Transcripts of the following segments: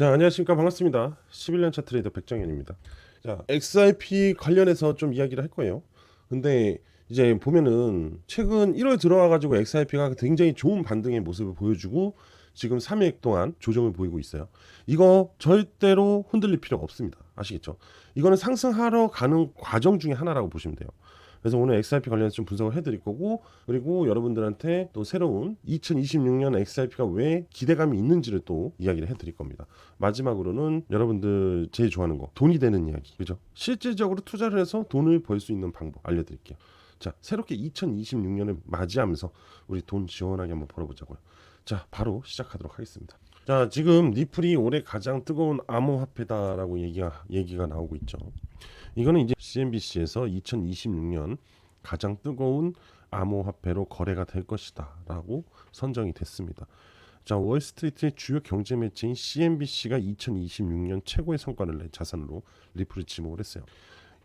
자, 안녕하십니까. 반갑습니다. 11년차 트레이더 백정현입니다. 자, XRP 관련해서 좀 이야기를 할 거예요. 근데 이제 보면은 최근 1월 들어와 가지고 XRP가 굉장히 좋은 반등의 모습을 보여주고 지금 3일 동안 조정을 보이고 있어요. 이거 절대로 흔들릴 필요가 없습니다. 아시겠죠? 이거는 상승하러 가는 과정 중에 하나라고 보시면 돼요. 그래서 오늘 XRP 관련해서 좀 분석을 해드릴 거고, 그리고 여러분들한테 또 새로운 2026년 XRP가 왜 기대감이 있는지를 또 이야기를 해드릴 겁니다. 마지막으로는 여러분들 제일 좋아하는 거, 돈이 되는 이야기, 그죠? 실질적으로 투자를 해서 돈을 벌 수 있는 방법 알려드릴게요. 자, 새롭게 2026년을 맞이하면서 우리 돈 시원하게 한번 벌어보자고요. 자, 바로 시작하도록 하겠습니다. 자, 지금 리플이 올해 가장 뜨거운 암호화폐다라고 얘기가 나오고 있죠. 이거는 이제 CNBC에서 2026년 가장 뜨거운 암호화폐로 거래가 될 것이다라고 선정이 됐습니다. 자, 월스트리트의 주요 경제 매체인 CNBC가 2026년 최고의 성과를 낸 자산으로 리플을 지목을 했어요.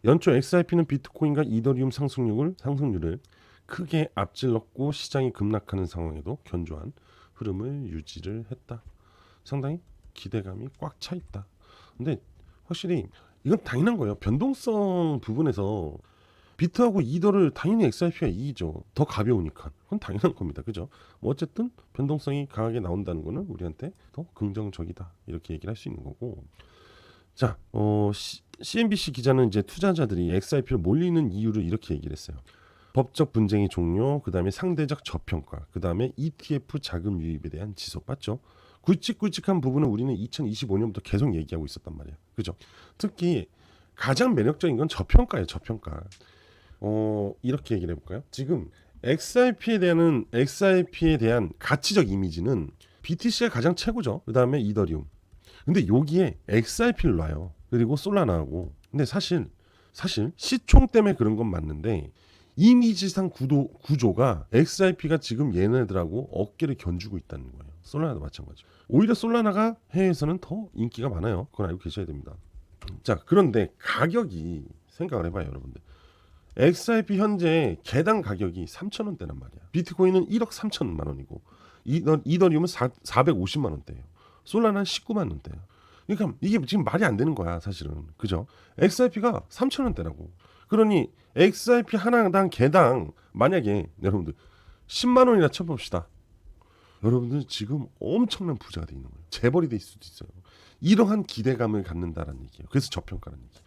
연초 XRP는 비트코인과 이더리움 상승률을 크게 앞질렀고 시장이 급락하는 상황에도 견조한 흐름을 유지를 했다. 상당히 기대감이 꽉 차 있다. 근데 확실히 이건 당연한 거예요. 변동성 부분에서 비트하고 이더를 당연히 XRP가 이기죠. 더 가벼우니까. 그건 당연한 겁니다. 그죠? 뭐 어쨌든 변동성이 강하게 나온다는 거는 우리한테 더 긍정적이다. 이렇게 얘기를 할 수 있는 거고. 자, CNBC 기자는 이제 투자자들이 XRP를 몰리는 이유를 이렇게 얘기를 했어요. 법적 분쟁이 종료, 그 다음에 상대적 저평가, 그 다음에 ETF 자금 유입에 대한 지속. 맞죠? 굵직굵직한 부분은 우리는 2025년부터 계속 얘기하고 있었단 말이에요. 그죠? 특히 가장 매력적인 건 저평가예요. 저평가. 이렇게 얘기를 해볼까요? 지금 XRP에 대한 가치적 이미지는 BTC가 가장 최고죠. 그 다음에 이더리움. 근데 여기에 XRP를 놔요. 그리고 솔라나하고. 근데 사실 시총 때문에 그런 건 맞는데 이미지상 구조가 XRP가 지금 얘네들하고 어깨를 견주고 있다는 거예요. 솔라나도 마찬가지. 오히려 솔라나가 해외에서는 더 인기가 많아요. 그건 알고 계셔야 됩니다. 자, 그런데 가격이 생각을 해봐요, 여러분들. XRP 현재 개당 가격이 3,000원대란 말이야. 비트코인은 1억 3천만 원이고 이더리움은 450만 원대예요. 솔라나는 19만 원대예요. 그러니까 이게 지금 말이 안 되는 거야, 사실은. 그죠? XRP가 3,000원대라고. 그러니 XRP 하나당 개당 만약에 여러분들 10만 원이나 쳐봅시다. 여러분들 지금 엄청난 부자가 돼 있는 거예요. 재벌이 될 수도 있어요. 이러한 기대감을 갖는다라는 얘기예요. 그래서 저평가라는 얘기.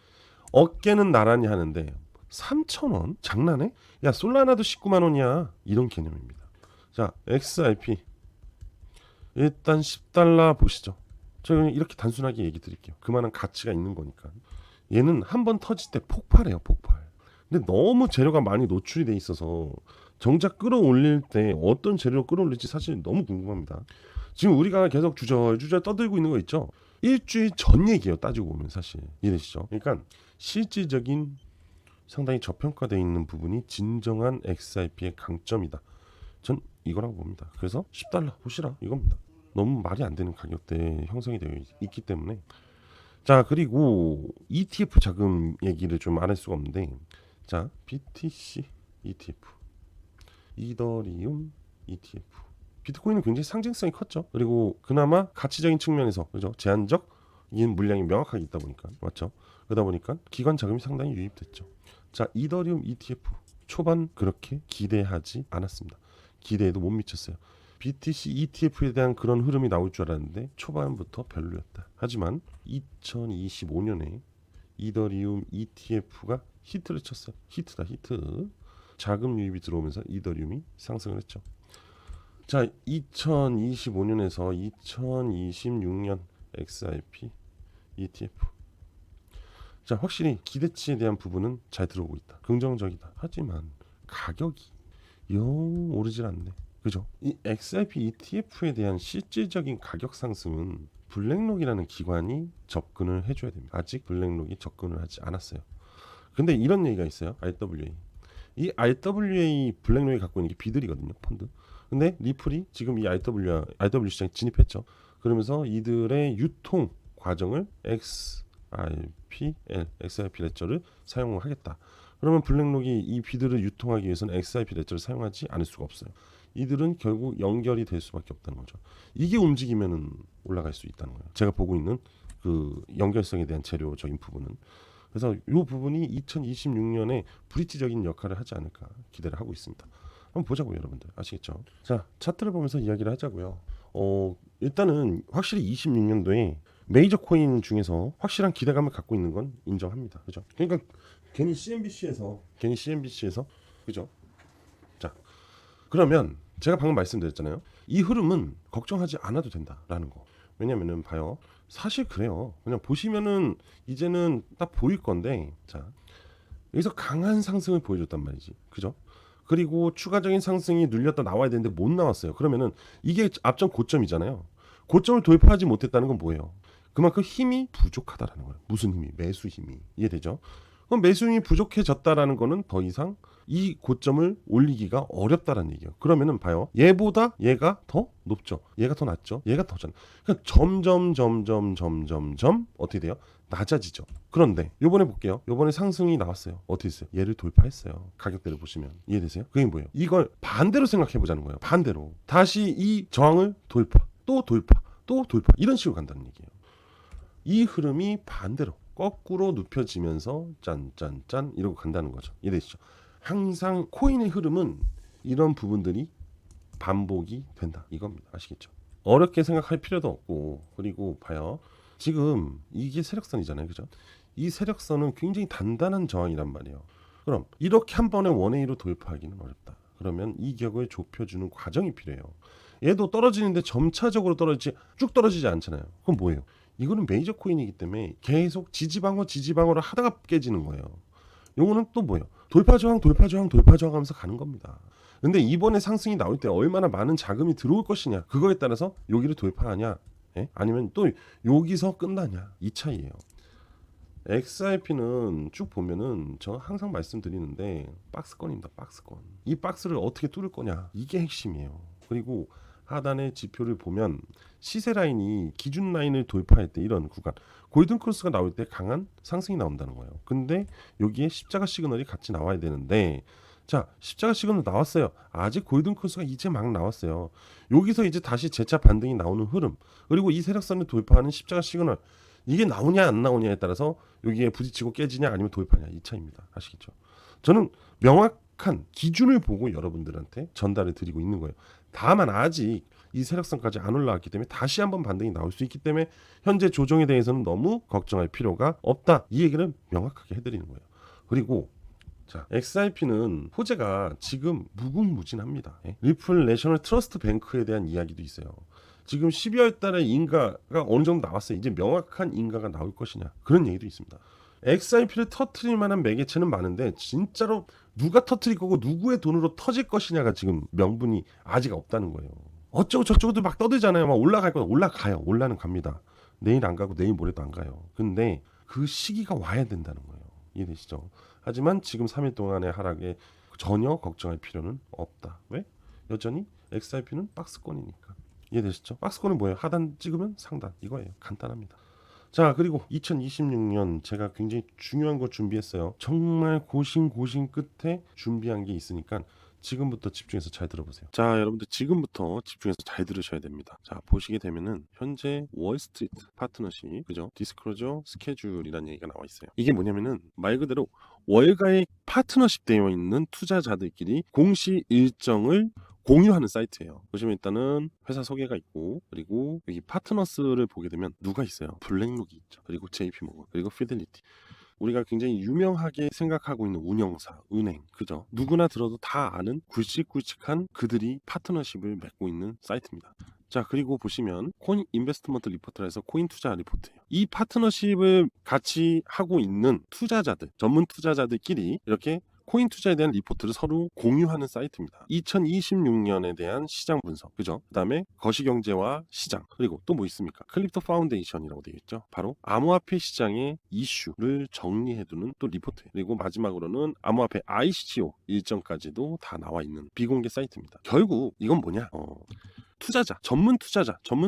어깨는 나란히 하는데 3,000원? 장난해? 야, 솔라나도 19만 원이야. 이런 개념입니다. 자, XRP 일단 10달러 보시죠. 저는 이렇게 단순하게 얘기 드릴게요. 그만한 가치가 있는 거니까. 얘는 한번 터질 때 폭발해요, 폭발. 근데 너무 재료가 많이 노출이 돼 있어서 정작 끌어올릴 때 어떤 재료로 끌어올릴지 사실 너무 궁금합니다. 지금 우리가 계속 주저주저 떠들고 있는 거 있죠? 일주일 전 얘기예요, 따지고 보면. 사실 이해되시죠? 그러니까 실질적인 상당히 저평가되어 있는 부분이 진정한 XRP의 강점이다. 전 이거라고 봅니다. 그래서 10달러 보시라 이겁니다. 너무 말이 안 되는 가격대에 형성이 되어 있기 때문에. 자, 그리고 ETF 자금 얘기를 좀 안 할 수가 없는데, 자, BTC ETF, 이더리움 ETF, 비트코인은 굉장히 상징성이 컸죠. 그리고 그나마 가치적인 측면에서, 그죠, 제한적인 물량이 명확하게 있다 보니까, 맞죠? 그러다 보니까 기관 자금이 상당히 유입됐죠. 자, 이더리움 ETF 초반 그렇게 기대하지 않았습니다. 기대에도 못 미쳤어요. BTC ETF에 대한 그런 흐름이 나올 줄 알았는데 초반부터 별로였다. 하지만 2025년에 이더리움 ETF가 히트를 쳤어요. 히트다, 히트. 자금 유입이 들어오면서 이더리움이 상승을 했죠. 자, 2025년에서 2026년 XRP ETF. 자, 확실히 기대치에 대한 부분은 잘 들어오고 있다. 긍정적이다. 하지만 가격이 영 오르질 않네. 그죠? 이 XRP ETF에 대한 실질적인 가격 상승은 블랙록이라는 기관이 접근을 해줘야 됩니다. 아직 블랙록이 접근을 하지 않았어요. 근데 이런 얘기가 있어요. RWA. 이 RWA 블랙록이 갖고 있는 게 비들이거든요. 펀드. 근데 리플이 지금 이 RW 시장에 진입했죠. 그러면서 이들의 유통 과정을 XRP 레저를 사용하겠다. 그러면 블랙록이 이 비드를 유통하기 위해서는 XRP 레저를 사용하지 않을 수가 없어요. 이들은 결국 연결이 될 수밖에 없다는 거죠. 이게 움직이면은 올라갈 수 있다는 거예요. 제가 보고 있는 그 연결성에 대한 재료적인 부분은. 그래서 이 부분이 2026년에 브릿지적인 역할을 하지 않을까 기대를 하고 있습니다. 한번 보자고요, 여러분들. 아시겠죠? 자, 차트를 보면서 이야기를 하자고요. 일단은 확실히 26년도에 메이저 코인 중에서 확실한 기대감을 갖고 있는 건 인정합니다. 그죠? 그러니까 괜히 CNBC에서 그죠? 자, 그러면 제가 방금 말씀드렸잖아요. 이 흐름은 걱정하지 않아도 된다라는 거. 왜냐면은 봐요. 사실 그래요. 그냥 보시면은 이제는 딱 보일 건데, 자, 여기서 강한 상승을 보여줬단 말이지. 그죠? 그리고 추가적인 상승이 눌렸다 나와야 되는데 못 나왔어요. 그러면은 이게 앞전 고점이잖아요. 고점을 돌파하지 못했다는 건 뭐예요? 그만큼 힘이 부족하다라는 거예요. 무슨 힘이? 매수 힘이. 이해되죠? 그럼 매수 힘이 부족해졌다라는 거는 더 이상 이 고점을 올리기가 어렵다라는 얘기예요. 그러면은 봐요. 얘보다 얘가 더 높죠. 얘가 더 낮죠. 얘가 더잖아. 그러니까 점점 어떻게 돼요? 낮아지죠. 그런데 요번에 볼게요. 요번에 상승이 나왔어요. 어떻게 했어요? 얘를 돌파했어요. 가격대를 보시면 이해되세요? 그게 뭐예요? 이걸 반대로 생각해 보자는 거예요. 반대로. 다시 이 저항을 돌파, 또 돌파, 또 돌파 이런 식으로 간다는 얘기예요. 이 흐름이 반대로 거꾸로 눕혀지면서 짠짠짠 이러고 간다는 거죠. 이해되시죠? 항상 코인의 흐름은 이런 부분들이 반복이 된다 이겁니다. 아시겠죠? 어렵게 생각할 필요도 없고, 그리고 봐요. 지금 이게 세력선이잖아요. 그죠? 이 세력선은 굉장히 단단한 저항이란 말이에요. 그럼 이렇게 한 번에 원웨이로 돌파하기는 어렵다. 그러면 이 격을 좁혀주는 과정이 필요해요. 얘도 떨어지는데 점차적으로 떨어지지 쭉 떨어지지 않잖아요. 그럼 뭐예요? 이거는 메이저 코인이기 때문에 계속 지지방어를 하다가 깨지는 거예요. 요거는 또 뭐예요? 돌파 저항 하면서 가는 겁니다. 근데 이번에 상승이 나올 때 얼마나 많은 자금이 들어올 것이냐, 그거에 따라서 여기를 돌파하냐, 아니면 또 여기서 끝나냐, 이 차이예요. XRP는 쭉 보면은 저 항상 말씀드리는데 박스권입니다. 박스권. 이 박스를 어떻게 뚫을 거냐, 이게 핵심이에요. 그리고 하단의 지표를 보면 시세 라인이 기준 라인을 돌파할 때 이런 구간 골든 크로스가 나올 때 강한 상승이 나온다는 거예요. 근데 여기에 십자가 시그널이 같이 나와야 되는데, 자, 십자가 시그널 나왔어요. 아직 골든 크로스가 이제 막 나왔어요. 여기서 이제 다시 재차 반등이 나오는 흐름, 그리고 이 세력선을 돌파하는 십자가 시그널, 이게 나오냐 안 나오냐에 따라서 여기에 부딪히고 깨지냐 아니면 돌파냐, 이 차이입니다. 아시겠죠? 저는 명확한 기준을 보고 여러분들한테 전달을 드리고 있는 거예요. 다만 아직 이 세력선까지 안 올라왔기 때문에 다시 한번 반등이 나올 수 있기 때문에 현재 조정에 대해서는 너무 걱정할 필요가 없다, 이 얘기를 명확하게 해드리는 거예요. 그리고 자, XRP는 호재가 지금 무궁무진합니다. 리플 내셔널 트러스트 뱅크에 대한 이야기도 있어요. 지금 12월 달에 인가가 어느 정도 나왔어요. 이제 명확한 인가가 나올 것이냐, 그런 얘기도 있습니다. XRP를 터트릴 만한 매개체는 많은데 진짜로 누가 터트릴 거고 누구의 돈으로 터질 것이냐가 지금 명분이 아직 없다는 거예요. 어쩌고 저쩌고도 막 떠들잖아요. 막 올라갈 거 올라가요. 올라는 갑니다. 내일 안 가고 내일 모레도 안 가요. 근데 그 시기가 와야 된다는 거예요. 이해되시죠? 하지만 지금 3일 동안의 하락에 전혀 걱정할 필요는 없다. 왜? 여전히 XRP는 박스권이니까. 이해되시죠? 박스권은 뭐예요? 하단 찍으면 상단, 이거예요. 간단합니다. 자, 그리고 2026년 제가 굉장히 중요한 거 준비했어요. 정말 고심 끝에 준비한 게 있으니까 지금부터 집중해서 잘 들어보세요. 자, 여러분들 지금부터 집중해서 잘 들으셔야 됩니다. 자, 보시게 되면은 현재 월스트리트 파트너십, 그죠? 디스클로저 스케줄이라는 얘기가 나와 있어요. 이게 뭐냐면은 말 그대로 월가의 파트너십 되어 있는 투자자들끼리 공시 일정을 공유하는 사이트예요. 보시면 일단은 회사 소개가 있고, 그리고 여기 파트너스를 보게 되면 누가 있어요? 블랙록이 있죠. 그리고 JP모건, 그리고 피델리티. 우리가 굉장히 유명하게 생각하고 있는 운영사, 은행, 그죠? 누구나 들어도 다 아는 굵직굵직한 그들이 파트너십을 맺고 있는 사이트입니다. 자, 그리고 보시면 코인 인베스트먼트 리포트라 해서 코인 투자 리포트예요. 이 파트너십을 같이 하고 있는 투자자들, 전문 투자자들끼리 이렇게 코인 투자에 대한 리포트를 서로 공유하는 사이트입니다. 2026년에 대한 시장 분석, 그죠? 그 다음에 거시경제와 시장, 그리고 또 뭐 있습니까? 클립토 파운데이션이라고 되어 있죠. 바로 암호화폐 시장의 이슈를 정리해두는 또 리포트예요. 그리고 마지막으로는 암호화폐 ICO 일정까지도 다 나와 있는 비공개 사이트입니다. 결국 이건 뭐냐? 투자자, 전문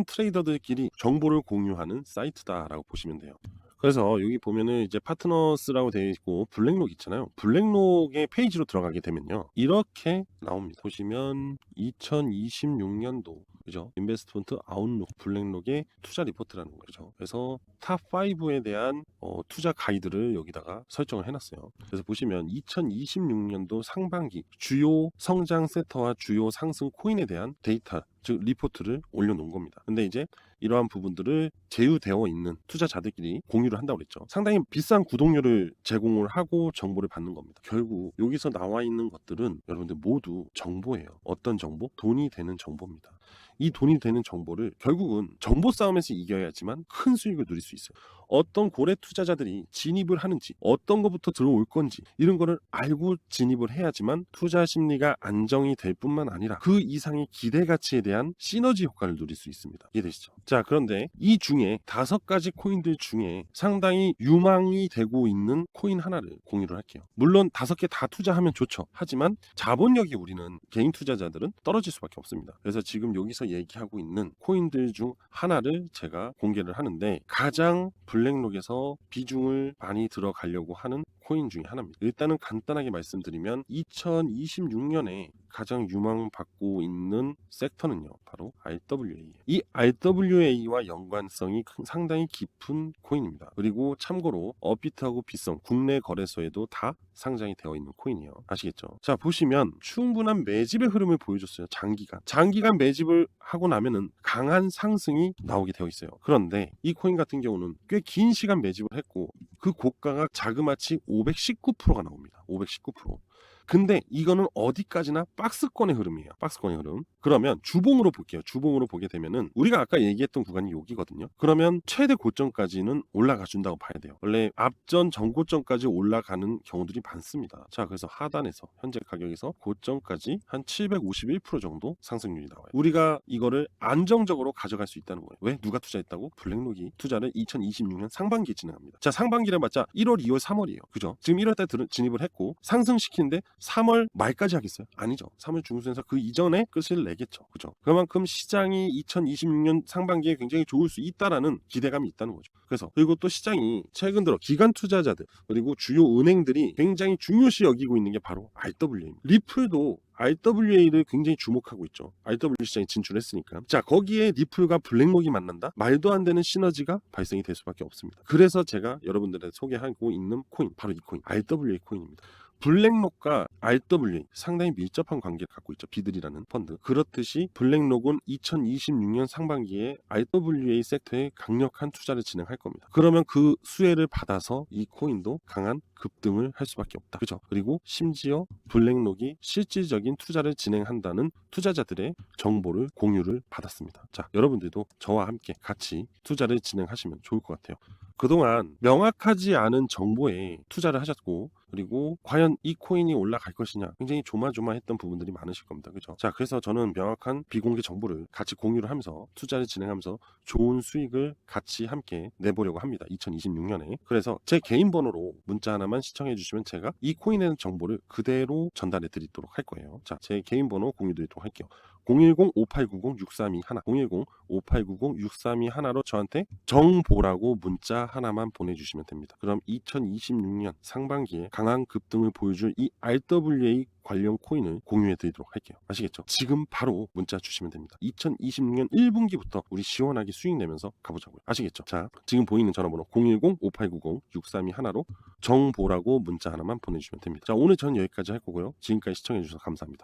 트레이더들끼리 정보를 공유하는 사이트다라고 보시면 돼요. 그래서 여기 보면은 이제 파트너스라고 되어 있고 블랙록 있잖아요. 블랙록의 페이지로 들어가게 되면요, 이렇게 나옵니다. 보시면 2026년도 그죠? 인베스트먼트 아웃룩 블랙록의 투자 리포트라는 거죠. 그래서 탑 5에 대한 투자 가이드를 여기다가 설정을 해놨어요. 그래서 보시면 2026년도 상반기 주요 성장 섹터와 주요 상승 코인에 대한 데이터, 즉 리포트를 올려놓은 겁니다. 근데 이제 이러한 부분들을 제휴되어 있는 투자자들끼리 공유를 한다고 그랬죠. 상당히 비싼 구독료를 제공을 하고 정보를 받는 겁니다. 결국 여기서 나와 있는 것들은 여러분들 모두 정보예요. 어떤 정보? 돈이 되는 정보입니다. 이 돈이 되는 정보를 결국은 정보 싸움에서 이겨야지만 큰 수익을 누릴 수 있어요. 어떤 고래 투자자들이 진입을 하는지, 어떤 것부터 들어올 건지 이런 거를 알고 진입을 해야지만 투자 심리가 안정이 될 뿐만 아니라 그 이상의 기대 가치에 대한 시너지 효과를 누릴 수 있습니다. 이해되시죠? 자, 그런데 이 중에 5가지 코인들 중에 상당히 유망이 되고 있는 코인 하나를 공유를 할게요. 물론 5개 다 투자하면 좋죠. 하지만 자본력이 우리는 개인 투자자들은 떨어질 수밖에 없습니다. 그래서 지금 여기서 얘기하고 있는 코인들 중 하나를 제가 공개를 하는데, 가장 블랙록에서 비중을 많이 들어가려고 하는 코인 중에 하나입니다. 일단은 간단하게 말씀드리면 2026년에 가장 유망받고 있는 섹터는요, 바로 RWA예요. 이 RWA와 연관성이 상당히 깊은 코인입니다. 그리고 참고로 업비트하고 빗썸 국내 거래소에도 다 상장이 되어 있는 코인이에요. 아시겠죠? 자, 보시면 충분한 매집의 흐름을 보여줬어요. 장기간 매집을 하고 나면은 강한 상승이 나오게 되어 있어요. 그런데 이 코인 같은 경우는 꽤 긴 시간 매집을 했고 그 고가가 자그마치 519%가 나옵니다. 519%. 근데 이거는 어디까지나 박스권의 흐름이에요. 박스권의 흐름. 그러면 주봉으로 볼게요. 주봉으로 보게 되면은 우리가 아까 얘기했던 구간이 여기거든요. 그러면 최대 고점까지는 올라가 준다고 봐야 돼요. 원래 앞전 전고점까지 올라가는 경우들이 많습니다. 자, 그래서 하단에서 현재 가격에서 고점까지 한 751% 정도 상승률이 나와요. 우리가 이거를 안정적으로 가져갈 수 있다는 거예요. 왜? 누가 투자했다고? 블랙록이 투자를 2026년 상반기에 진행합니다. 자, 상반기를 봤자 1월, 2월, 3월이에요. 그죠? 지금 1월달 진입을 했고 상승시키는데 3월 말까지 하겠어요? 아니죠. 3월 중순에서 그 이전에 끝을 내겠죠. 그죠? 그만큼 시장이 2026년 상반기에 굉장히 좋을 수 있다라는 기대감이 있다는 거죠. 그래서 그리고 또 시장이 최근 들어 기관 투자자들 그리고 주요 은행들이 굉장히 중요시 여기고 있는 게 바로 RWA입니다. 리플도 RWA를 굉장히 주목하고 있죠. RW 시장에 진출했으니까. 자, 거기에 리플과 블랙록이 만난다? 말도 안 되는 시너지가 발생이 될 수밖에 없습니다. 그래서 제가 여러분들한테 소개하고 있는 코인, 바로 이 코인, RWA 코인입니다. 블랙록과 RWA 상당히 밀접한 관계를 갖고 있죠. 비들이라는 펀드. 그렇듯이 블랙록은 2026년 상반기에 RWA 섹터에 강력한 투자를 진행할 겁니다. 그러면 그 수혜를 받아서 이 코인도 강한 급등을 할 수밖에 없다. 그죠? 그리고 심지어 블랙록이 실질적인 투자를 진행한다는 투자자들의 정보를 공유를 받았습니다. 자, 여러분들도 저와 함께 같이 투자를 진행하시면 좋을 것 같아요. 그동안 명확하지 않은 정보에 투자를 하셨고, 그리고 과연 이 코인이 올라갈 것이냐 굉장히 조마조마했던 부분들이 많으실 겁니다. 그죠? 자, 그래서 저는 명확한 비공개 정보를 같이 공유를 하면서 투자를 진행하면서 좋은 수익을 같이 함께 내보려고 합니다. 2026년에. 그래서 제 개인 번호로 문자 하나만 시청해 주시면 제가 이 코인에 대한 정보를 그대로 전달해 드리도록 할 거예요. 자, 제 개인 번호 공유 드리도록 할게요. 010-5890-6321 010-5890-6321로 저한테 정보라고 문자 하나만 보내주시면 됩니다. 그럼 2026년 상반기에 강한 급등을 보여줄 이 RWA 관련 코인을 공유해 드리도록 할게요. 아시겠죠? 지금 바로 문자 주시면 됩니다. 2026년 1분기부터 우리 시원하게 수익 내면서 가보자고요. 아시겠죠? 자, 지금 보이는 전화번호 010-5890-6321로 정보라고 문자 하나만 보내주시면 됩니다. 자, 오늘 전 여기까지 할 거고요. 지금까지 시청해 주셔서 감사합니다.